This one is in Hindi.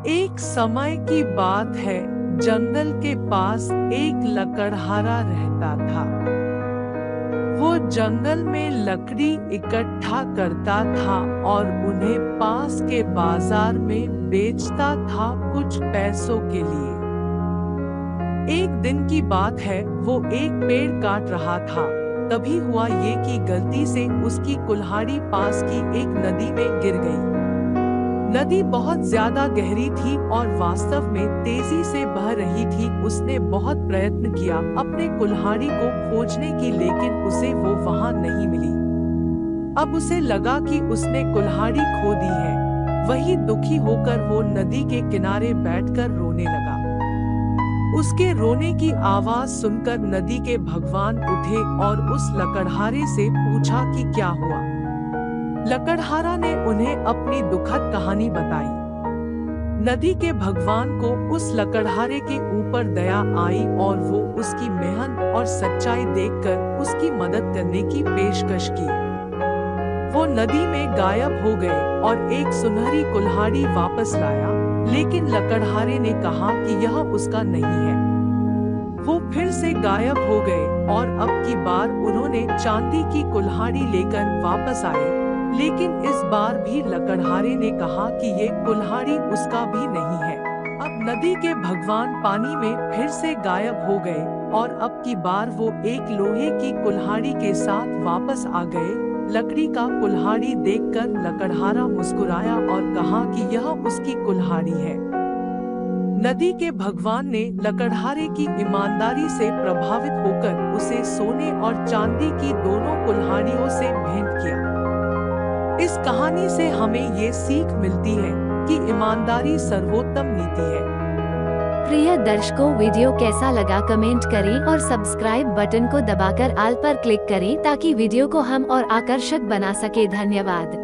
एक समय की बात है, जंगल के पास एक लकड़हारा रहता था। वो जंगल में लकड़ी इकट्ठा करता था और उन्हें पास के बाजार में बेचता था कुछ पैसों के लिए। एक दिन की बात है, वो एक पेड़ काट रहा था। तभी हुआ ये कि गलती से उसकी कुल्हाड़ी पास की एक नदी में गिर गई। नदी बहुत ज्यादा गहरी थी और वास्तव में तेजी से बह रही थी। उसने बहुत प्रयत्न किया अपने कुल्हाड़ी को खोजने की, लेकिन उसे वो वहां नहीं मिली। अब उसे लगा कि उसने कुल्हाड़ी खो दी है। वही दुखी होकर वो नदी के किनारे बैठकर रोने लगा। उसके रोने की आवाज सुनकर नदी के भगवान उठे और उस लकड़हारे से पूछा कि क्या हुआ। लकड़हारा ने उन्हें अपनी दुखद कहानी बताई। नदी के भगवान को उस लकड़हारे के ऊपर दया आई और वो उसकी मेहनत और सच्चाई देखकर उसकी मदद करने की पेशकश की। वो नदी में गायब हो गए और एक सुनहरी कुल्हाड़ी वापस लाया, लेकिन लकड़हारे ने कहा कि यह उसका नहीं है। वो फिर से गायब हो गए और अब की बार उन्होंने चांदी की कुल्हाड़ी लेकर वापस आए, लेकिन इस बार भी लकड़हारे ने कहा कि ये कुल्हाड़ी उसका भी नहीं है। अब नदी के भगवान पानी में फिर से गायब हो गए और अब की बार वो एक लोहे की कुल्हाड़ी के साथ वापस आ गए। लकड़ी का कुल्हाड़ी देखकर लकड़हारा मुस्कुराया और कहा कि यह उसकी कुल्हाड़ी है। नदी के भगवान ने लकड़हारे की ईमानदारी से प्रभावित होकर उसे सोने और चांदी की दोनों कुल्हाड़ियों से भेंट किया। इस कहानी से हमें ये सीख मिलती है कि ईमानदारी सर्वोत्तम नीति है। प्रिय दर्शकों, वीडियो कैसा लगा कमेंट करें और सब्सक्राइब बटन को दबाकर ऑल पर क्लिक करें ताकि वीडियो को हम और आकर्षक बना सके। धन्यवाद।